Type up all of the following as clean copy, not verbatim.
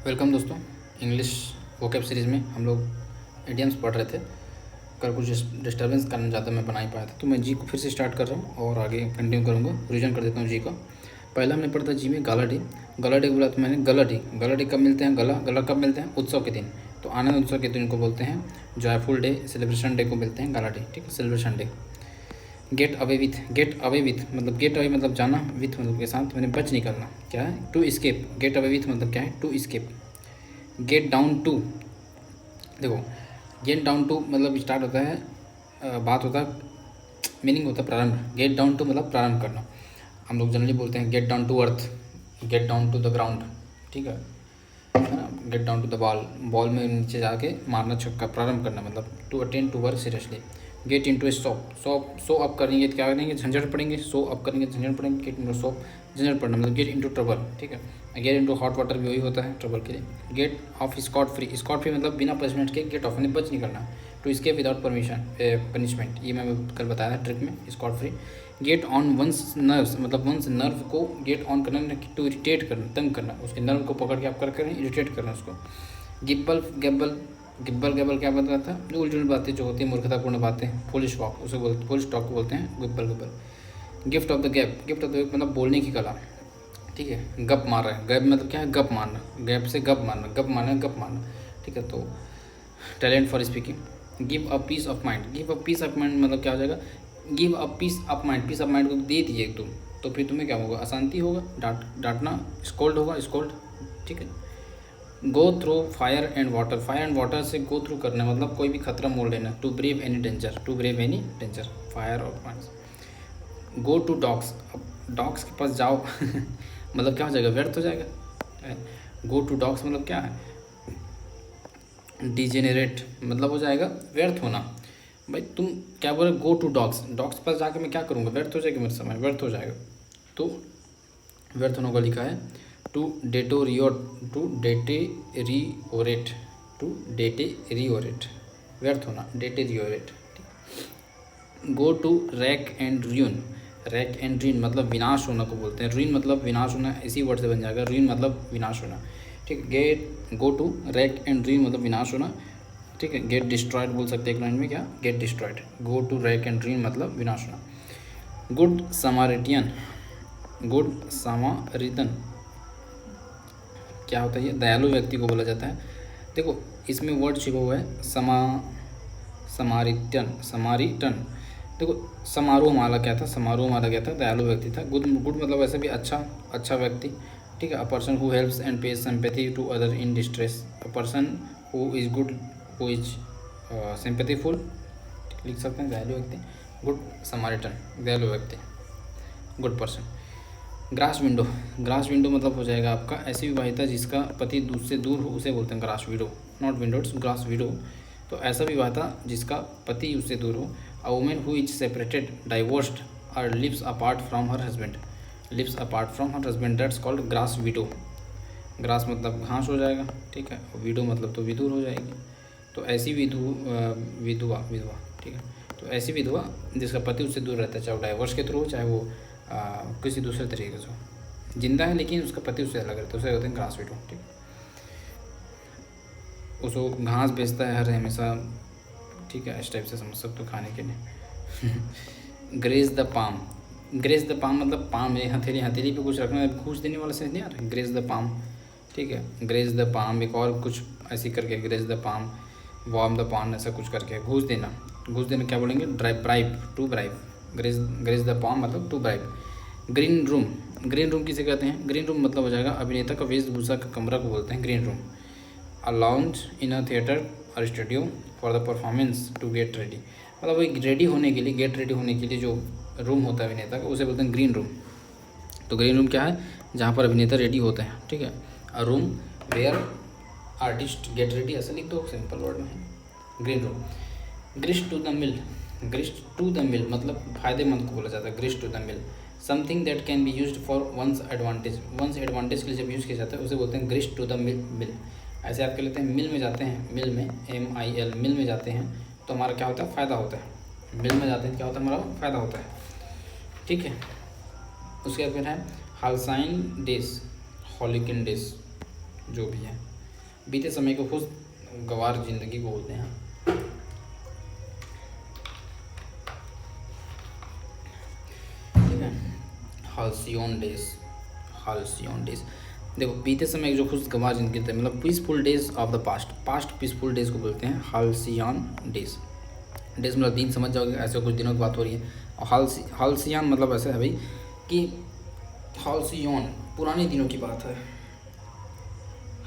Welcome दोस्तों। English vocab series में हम लोग इडियम्स पढ़ रहे थे। कल कुछ डिस्टर्बेंस कारण ज़्यादा मैं बना ही पाया था, तो मैं जी को फिर से स्टार्ट कर रहा हूँ और आगे कंटिन्यू करूँगा। रिवीजन कर देता हूँ जी का। पहला हमने पढ़ा था जी में गाला डे। गाला डे बोला तो मैंने गला डे। गला डे कब मिलते हैं? गला कब मिलते हैं? उत्सव के दिन। तो आनंद उत्सव के दिन को बोलते हैं जॉयफुल डे, सेलिब्रेशन डे को मिलते हैं गाला डे। ठीक है, celebration day. Gate away with मतलब गेट अवे मतलब जाना, विथ मतलब के साथ, मैंने बच निकलना। क्या है? To escape. Get away with मतलब क्या है? To escape. Get down to, देखो गेट डाउन टू मतलब स्टार्ट होता है, बात होता है, मीनिंग होता है प्रारंभ। गेट डाउन टू मतलब प्रारंभ करना। हम लोग जनरली बोलते हैं get down to earth, get down to the ground. ठीक है ना? Get down to the ball में नीचे जाके मारना, छक्का, प्रारंभ करना मतलब to attend to work seriously. Get into a soup करेंगे तो क्या करेंगे? झंझट पड़ेंगे। सो अप करेंगे झंझट पड़ेंगे। गेट इन टू सो, झंझट पड़ना मतलब गेट इन टू ट्रबल। ठीक है, get into hot water भी वही होता है ट्रबल के लिए। गेट ऑफ स्कॉट फ्री मतलब बिना पनिशमेंट के गेट ऑफ ने बच निकलना। टू स्केप विदाउट पनिशमेंट, ये मैं कल बताया था ट्रिक में, scot free. Get on one's nerves मतलब वंस नर्व को गेट ऑन करना, टू इरिटेट करना, तंग करना, उसके नर्व को पकड़ के आप कर करें इरिटेट करना उसको। गिब्बल क्या बताता था? जो उलझुल बातें जो होती हैं, मूर्खतापूर्ण बातें, फुलिश टॉक, उसे बोलते, फुलिश टॉक को बोलते हैं गिब्बल। गिफ्ट ऑफ द गैप मतलब बोलने की कला। ठीक है, गप मार रहा है। गैप मतलब क्या है? गप मारना। गैप से गप मारना, गप मारना। ठीक है, तो talent for speaking. Give a piece of mind मतलब क्या हो जाएगा? Give a piece of mind को दे दीजिए तुम, तो फिर तुम्हें क्या होगा? अशांति होगा, डांटना, स्कोल्ड होगा, स्कोल्ड। ठीक है। Go through fire and water से गो थ्रू करना मतलब कोई भी खतरा मोल लेना। To brave any danger, fire और पानी। गो टू डॉग्स, अब डॉग्स के पास जाओ मतलब क्या हो जाएगा? व्यर्थ हो जाएगा। गो टू डॉग्स मतलब क्या है? डिजेनरेट मतलब हो जाएगा व्यर्थ होना। भाई तुम क्या बोल रहे? गो टू डॉग्स के पास जाके मैं क्या करूँगा? व्यर्थ हो जाएगा, मेरा समय व्यर्थ हो जाएगा। तो व्यर्थ होने को लिखा है टू डेटेरियोरेट, व्यर्थ होना, deteriorate. Go to rack and ruin मतलब विनाश होना को बोलते हैं। र्यून मतलब विनाश होना, इसी वर्ड से बन जाएगा। र्यून मतलब विनाश होना। ठीक है, go to rack and ruin मतलब विनाश होना। ठीक है, गेट डिस्ट्रॉयड बोल सकते हैं एक लाइन में, क्या? Get destroyed. Go to rack and ruin मतलब विनाश होना। गुड समारिटियन क्या होता है? ये दयालु व्यक्ति को बोला जाता है। देखो इसमें वर्ड छिपा हुआ है समारिटन। देखो समारोह माला क्या था? दयालु व्यक्ति था। गुड मतलब वैसे भी अच्छा व्यक्ति। ठीक है, a person who helps and pays sympathy to other in distress. A person who is good, who is sympathyful, लिख सकते हैं दयालु व्यक्ति। गुड समारिटन, दयालु व्यक्ति, गुड पर्सन। ग्रास विंडो मतलब हो जाएगा आपका ऐसी विवाहिता जिसका पति उससे दूर हो, उसे बोलते हैं grass widow, not windows, grass widow. तो ऐसा विवाहिता जिसका पति उससे दूर हो। A women who is separated, divorced और lives apart from her husband, that's called grass widow. Grass मतलब घास हो जाएगा। ठीक है, विडो मतलब तो विधुर हो जाएगी। तो ऐसी विधवा। ठीक है, तो ऐसी विधवा जिसका पति उससे दूर रहता है, चाहे वो डाइवोर्स के थ्रू हो, चाहे वो किसी दूसरे तरीके से हो। जिंदा है लेकिन उसका पति उससे अलग रहता है, उसे होते हैं ग्रास विडो। ठीक, उसको घास बेचता है हर हमेशा। ठीक है, इस टाइप से समझ सकते हो, खाने के लिए। ग्रेज द पाम मतलब पाम है, हथेली पे कुछ रखना, घूस देने वाला सेंस नहीं आ रहा। Grease the palm. ठीक है, ग्रेज द पाम, एक और कुछ ऐसी करके, grease the palm, warm the palm, ऐसा कुछ करके घूस देना क्या बोलेंगे? Bribe, to bribe. Grease the palm मतलब टू ब्राइब। ग्रीन रूम किसे कहते हैं? ग्रीन रूम मतलब हो जाएगा अभिनेता का वेशभूषा का कमरा को बोलते हैं green room. A lounge in a theatre or studio for the performance to get ready मतलब वही रेडी होने के लिए, गेट रेडी होने के लिए जो रूम होता है अभिनेता का, उसे बोलते हैं ग्रीन रूम। तो ग्रीन रूम क्या है? जहाँ पर अभिनेता रेडी होते हैं। ठीक है, a room where artist get ready, ऐसा लिख दो, सिंपल वर्ड में है green room. Grist to the mill मतलब फायदेमंद को बोला जाता है। Grist to the mill, something that can be used for one's advantage के लिए जब यूज़ किया जाता है उसे बोलते हैं ग्रिस्ट टू द मिल। ऐसे आप कह लेते हैं मिल में जाते हैं, मिल में MIL, मिल में जाते हैं तो हमारा क्या होता है? फ़ायदा होता है। मिल में जाते हैं क्या होता है? हमारा फ़ायदा होता है। ठीक है, उसके बाद फिर है हालसाइन डेज, हॉलिकिन डेज, जो भी है बीते समय को खुशगवार जिंदगी को बोलते हैं। ठीक है, हाल्सियोन डेज, हाल्सियोन डेज। देखो बीते समय की जो खुशगवार जिंदगी थे, मतलब peaceful days of the past, past peaceful days को बोलते हैं हाल्सियान डेज। डेज मतलब दिन समझ जाओगे, ऐसे कुछ दिनों की बात हो रही है। और हाल्सियान मतलब ऐसा है भाई कि हाल्सियोन पुराने दिनों की बात है।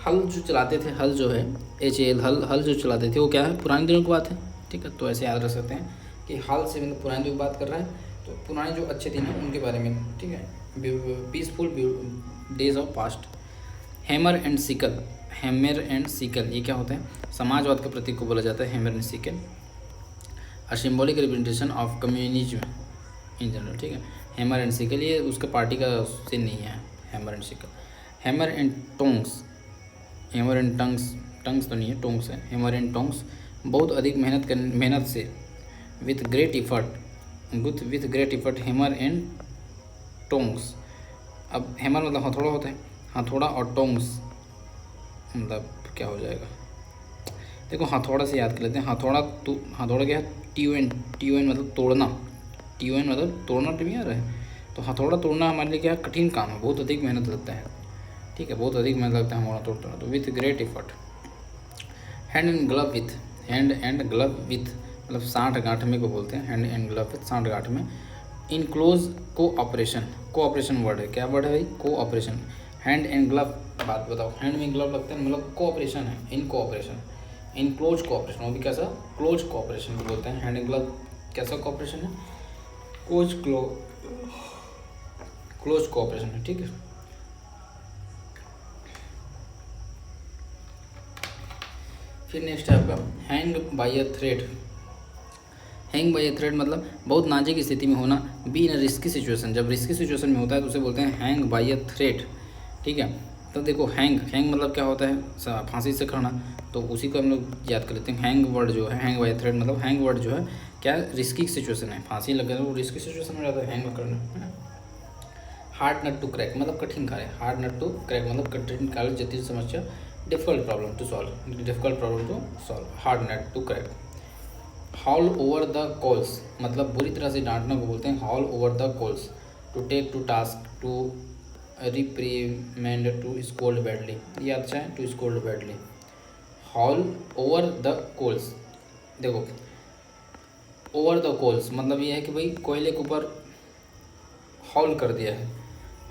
हल जो चलाते थे, हल जो है HAL, हल जो चलाते थे वो क्या है, पुराने दिनों की बात है। ठीक है, तो ऐसे याद रख सकते हैं कि हाल से मतलब पुराने दिनों की बात कर रहा है, तो पुराने जो अच्छे दिन हैं उनके बारे में। ठीक है, peaceful days of past. Hammer and sickle, hammer and sickle ये क्या होता है, समाजवाद के प्रतीक को बोला जाता है hammer and sickle. A symbolic representation of communism in general. ठीक है, हैमर एंड सिकल ये उसके पार्टी का सीन नहीं है, hammer and sickle. Hammer and tongs, hammer and tongues, tongues तो नहीं है, टोंग्स है। हैमर एंड टोंग्स बहुत अधिक मेहनत से, with great effort, with great effort, hammer and tongs. अब हैमर मतलब हथौड़ा होता है, हथौड़ा, और टोंग्स मतलब क्या हो जाएगा, देखो हथौड़ा से याद कर लेते हैं। हथौड़ा तो हथौड़ा क्या है, TON मतलब तोड़ना, TON मतलब तोड़ना भी आ रहा है। तो हथौड़ा तोड़ना हमारे लिए क्या है, कठिन काम है, बहुत अधिक मेहनत लगता है। ठीक है, बहुत अधिक मेहनत लगता है हमारा तोड़ना। तो with great effort. Hand and glove with, hand and glove with मतलब साठ गांठ में को बोलते हैं, हैंड एंड ग्लव विथ साठ गांठ में। In close cooperation, cooperation word है, क्या वर्ड है भाई, कोऑपरेशन। हैंड एंड ग्लव, बात बताओ, हैंड में ग्लव लगता है मतलब कोऑपरेशन है, इन कोऑपरेशन, इन क्लोज कोऑपरेशन, वो भी कैसा, क्लोज कोऑपरेशन को बोलते हैं। हैंड एंड ग्लव कैसा कोऑपरेशन है, क्लोज कोऑपरेशन है। ठीक है, फिर नेक्स्ट है आपका हैंग बाय अ थ्रेड। हैंग बाय अ थ्रेड मतलब बहुत नाजुक स्थिति में होना, बी इन रिस्की सिचुएशन, जब रिस्की सिचुएशन में होता है तो उसे बोलते हैं हैंग बाय अ थ्रेड। ठीक है, तो देखो हैंग, हैंग मतलब क्या होता है, फांसी से खड़ना, तो उसी को हम लोग याद कर लेते हैं। हैंग वर्ड जो है, हैंग बाय अ थ्रेड मतलब हैंग वर्ड जो है क्या, रिस्की सिचुएशन है, फांसी लग गया तो वो रिस्की सिचुएशन में जाता है हैंग करना, है ना। हार्ड नट टू क्रैक मतलब कठिन कार्य, हार्ड नट टू क्रैक मतलब कठिन कार्य, जटिल समस्या, difficult problem to solve, difficult problem to solve, hard nut to crack. Haul over the coals मतलब बुरी तरह से डांटना को बोलते हैं haul over the coals. To take to task, to reprimand, to scold badly, ये अच्छा है, to scold badly. Haul over the coals, देखो ओवर द कोल्स मतलब ये है कि भाई कोयले के ऊपर हॉल कर दिया है,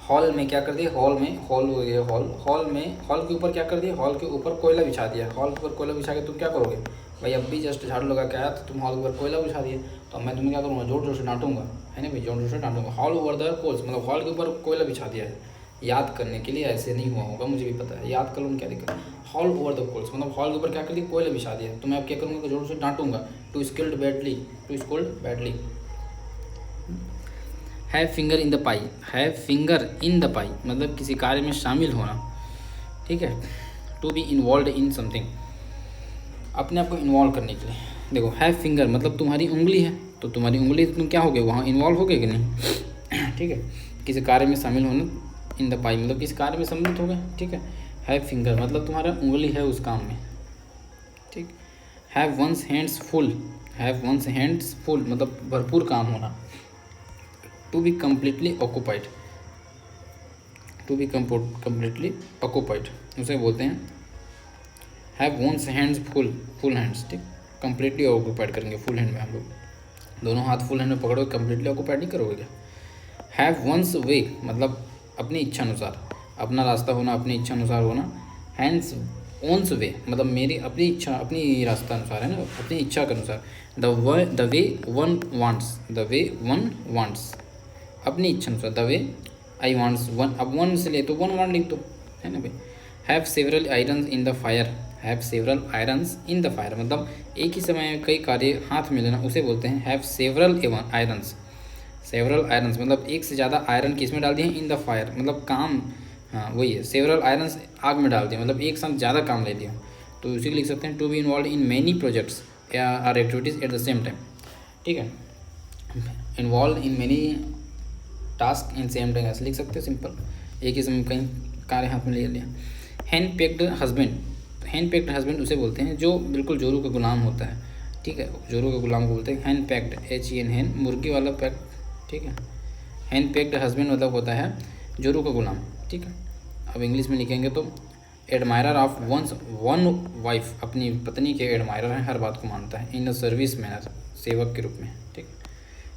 हॉल में क्या कर दिया, हॉल में हॉल हो गया, हॉल में हॉल के ऊपर क्या कर दिया, हॉल के ऊपर कोयला बिछा दिया। हॉल के ऊपर कोयला बिछा के तुम क्या करोगे भाई, अब भी जस्ट झाड़ू लगा के आया तो तुम हॉल के ऊपर कोयला बिछा दिए, तो मैं तुम्हें क्या करूँगा, जोर जोर से डांटूंगा, है ना भाई, जोर जोर से डांटूंगा। हॉल ओवर द कोल्स मतलब हॉल के ऊपर कोयला बिछा दिया है, याद करने के लिए, ऐसे नहीं हुआ होगा मुझे भी पता है, याद कर लूँ क्या दिक्कत। हॉल ओवर द कोल्स मतलब हॉल के ऊपर क्या कर दिया, कोयला बिछा दिया, तो मैं अब क्या करूँगा, जोर से डांटूंगा। To skilled badly, to scold badly. Have finger in the pie, have finger in the pie मतलब किसी कार्य में शामिल होना। ठीक है, to be involve in something, अपने आप को इन्वॉल्व करने के लिए। देखो हैव फिंगर मतलब तुम्हारी उंगली है, तो तुम्हारी उंगली तुम क्या हो गए, वहाँ इन्वॉल्व हो गए कि नहीं। ठीक है, किसी कार्य में शामिल होना, इन द पाई मतलब किसी कार्य में सम्मिलित हो गए। ठीक है, हैव फिंगर मतलब तुम्हारा उंगली है उस काम में। ठीक, have one's hands full, have one's hands full मतलब भरपूर काम होना। To be completely occupied, to be completely occupied उसे बोलते हैं have one's hands full, full hands. ठीक, कम्प्लीटली ऑक्यूपाइड करेंगे फुल हैंड में, हम लोग दोनों हाथ फुल हैंड में पकड़ोगे, कम्प्लीटली ऑक्यूपाइड नहीं करोगे क्या। हैव वंस वे मतलब अपनी इच्छा अनुसार, अपना रास्ता होना, अपनी इच्छा अनुसार होना। हैंड्स ओन्स वे मतलब मेरी अपनी इच्छा, अपनी रास्ता अनुसार है ना, अपनी इच्छा के अनुसार। The way one wants, the way one wants अपनी इच्छा अनुसार। The way I wants one, अब वन से ले तो वन वांट लिख दो, है ना भाई। Have several irons in the fire, have several irons in the fire मतलब एक ही समय में कई कार्य हाथ में लेना, उसे बोलते हैं have several irons. Several irons मतलब एक से ज़्यादा आयरन किस में डाल दिए, इन द फायर मतलब काम, हाँ वही है, सेवरल आयरन्स आग में डाल दिया मतलब एक साथ ज़्यादा काम ले लिया, तो उसी को लिख सकते हैं to be involve in many projects or activities at the same time. ठीक है, involve in many task in same time ऐसे लिख सकते हो, सिंपल, एक ही समय कहीं कार्य हाथ में ले लिया। Hand packed husband, hand packed husband उसे बोलते हैं जो बिल्कुल जोरू का गुलाम होता है, ठीक है, जोरू का गुलाम को बोलते हैं हैंड पैक्ड, HEN हैंड, मुर्गी वाला पैक्ड, ठीक है। हैंड पैक्ड हस्बैंड मतलब होता है जोरू का गुलाम, ठीक है। अब इंग्लिश में लिखेंगे तो एडमायरर ऑफ वन वाइफ, अपनी पत्नी के एडमायरर हैं, हर बात को मानता है, इन अ सर्विस मैनर, सेवक के रूप में, ठीक।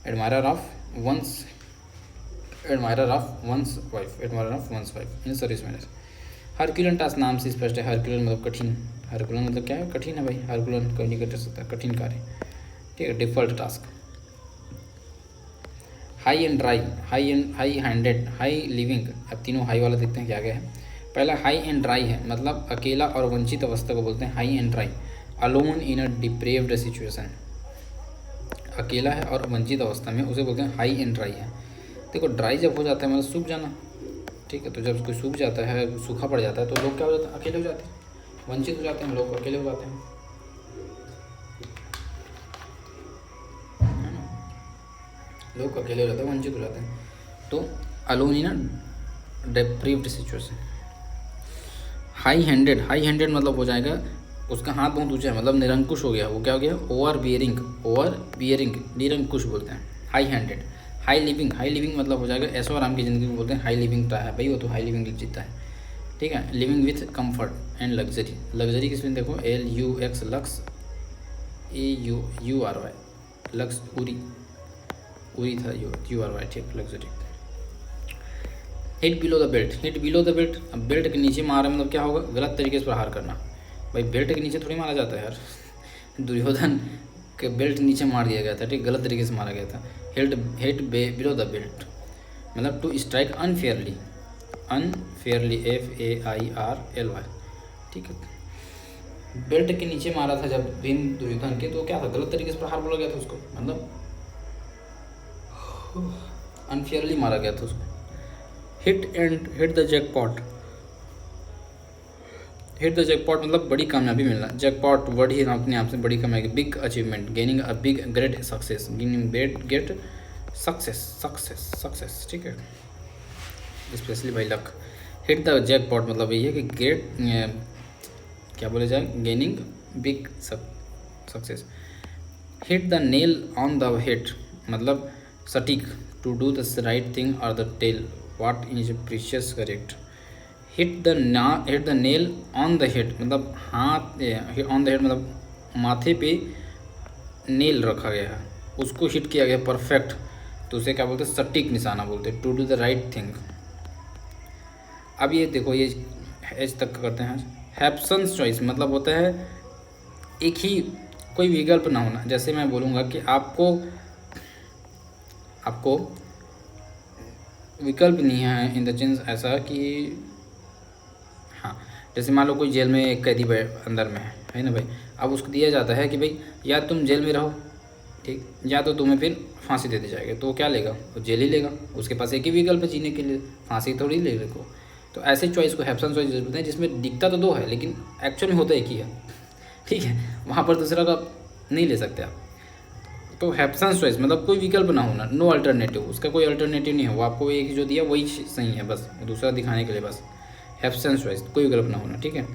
Admirer of one's wife in service manner. Herculean task नाम से स्पष्ट है, हरक्यूलन मतलब कठिन, हरक्यूलन मतलब क्या है, कठिन है भाई, हरक्यूलन कोई नहीं कर सकता, कठिन कार्य, ठीक है। Default task. High and dry, high handed, high living, अब तीनों हाई वाला देखते हैं क्या क्या है। पहला हाई एंड ड्राई है, मतलब अकेला और वंचित अवस्था को बोलते हैं high and dry. Alone in a deprived situation, अकेला है और वंचित अवस्था में, उसे बोलते हैं हाई एंड ड्राई है। देखो ड्राई जब हो जाता है मतलब सूख जाना, ठीक है, तो जब कोई सूख जाता है, सूखा पड़ जाता है, तो लोग क्या हो जाते हैं, अकेले हो जाते हैं, वंचित हो जाते हैं, लोग अकेले हो जाते हैं, है ना, लोग अकेले हो जाते हैं, वंचित हो जाते हैं। तो alone in a deprived situation. High handed मतलब हो जाएगा उसका हाथ बहुत ऊंचा है, मतलब निरंकुश हो गया, वो क्या हो गया, ओवर बियरिंग, निरंकुश बोलते हैं हाई हैंडेड। हाई लिविंग मतलब हो जाएगा ऐशो आराम की ज़िंदगी को बोलते हैं हाई लिविंग रहा है भाई, वो तो हाई लिविंग जीता है, ठीक है। Living with comfort and luxury, luxury किसमें देखो, LUX lux, AURY lux, Uri था, URY, ठीक, luxury. Hit below the belt, अब बेल्ट के नीचे मारा मतलब क्या होगा, गलत तरीके से प्रहार करना, भाई बेल्ट के नीचे थोड़ी मारा जाता है यार, दुर्योधन के बेल्ट नीचे मार दिया गया था, ठीक, गलत तरीके से मारा गया था। हिट बिलो द बेल्ट मतलब टू स्ट्राइक अनफेयरली, FAIRLY, ठीक है। बेल्ट के नीचे मारा था जब भीम दुर्योधन के, तो क्या था, गलत तरीके से प्रहार बोला गया था उसको, मतलब अनफेयरली मारा गया था उसको। हिट द जैकपॉट मतलब बड़ी कामयाबी मिलना, जैकपॉट वर्ड ही अपने आप से बड़ी कामयाबी, big achievement, gaining a big great success, get success, ठीक है, specially by luck. Hit the jackpot मतलब यही है कि ग्रेट, क्या बोले जाए, gaining big success. Hit the nail on the head मतलब सटीक, to do the right thing or the tell what is precious correct. Hit the nail on the head मतलब हाथ, ऑन द हेड मतलब माथे पे नेल रखा गया है, उसको हिट किया गया परफेक्ट, तो उसे क्या बोलते हैं, सटीक निशाना बोलते हैं, to do the right thing. अब ये देखो, ये एज तक करते हैं। हैप्सन्स चॉइस मतलब होता है एक ही कोई विकल्प ना होना, जैसे मैं बोलूँगा कि आपको विकल्प नहीं है, इन द सेंस ऐसा कि हाँ, जैसे मान लो कोई जेल में एक कैदी अंदर में है ना भाई, अब उसको दिया जाता है कि भाई या तुम जेल में रहो, ठीक, या तो तुम्हें फिर फांसी दे दी जाएगी, तो वो क्या लेगा, वो जेल ही लेगा, उसके पास एक ही विकल्प है जीने के लिए, फांसी थोड़ी ले को। तो ऐसे चॉइस को हैप्सन चॉइस बोलते हैं, जिसमें दिखता तो दो है लेकिन एक्चुअल में होता एक ही है, ठीक है, वहाँ पर दूसरा का नहीं ले सकते आप। तो हैप्सन चॉइस मतलब कोई विकल्प ना होना, नो अल्टरनेटिव, उसका कोई अल्टरनेटिव नहीं है, वो आपको एक जो दिया वही सही है, बस दूसरा दिखाने के लिए, बस हैप्सन चॉइस, कोई विकल्प ना होना, ठीक है।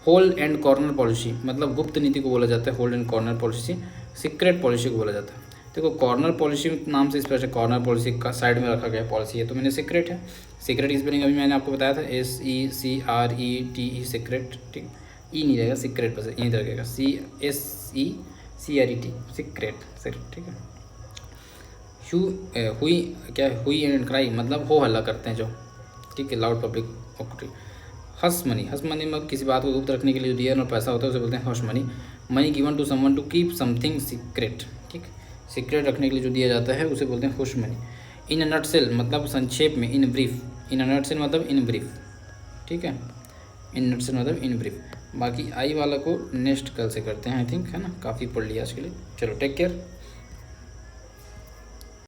होल्ड एंड कॉर्नर पॉलिसी मतलब गुप्त नीति को बोला जाता है, hold and corner policy, secret policy को बोला जाता है। देखो कॉर्नर पॉलिसी नाम से स्पष्ट है, कॉर्नर पॉलिसी का साइड में रखा गया पॉलिसी है, तो मैंने सीक्रेट है, सीक्रेट स्पेलिंग अभी मैंने आपको बताया था, SECRET, सीक्रेट, ठीक, ई नहीं रहेगा, सीक्रेट बस यहीं रहेगा, CSECRET, सीक्रेट, ठीक है। हुई एंड क्राई मतलब हो हल्ला करते हैं जो, ठीक है, लाउड पब्लिक ऑक्टी। हस मनी मतलब किसी बात को गुप्त रखने के लिए जो दिया और पैसा होता है उसे बोलते हैं hush money given to someone to keep something secret, ठीक, सीक्रेट रखने के लिए जो दिया जाता है उसे बोलते हैं हुश मनी। इन अ नटसेल मतलब संक्षेप में, in brief, in a nutshell मतलब इन ब्रीफ, ठीक है, इन नटसेल मतलब इन ब्रीफ। बाकी आई वाला को नेक्स्ट कल से करते हैं, आई थिंक, है ना, काफ़ी पढ़ लिया आज के लिए, चलो टेक केयर।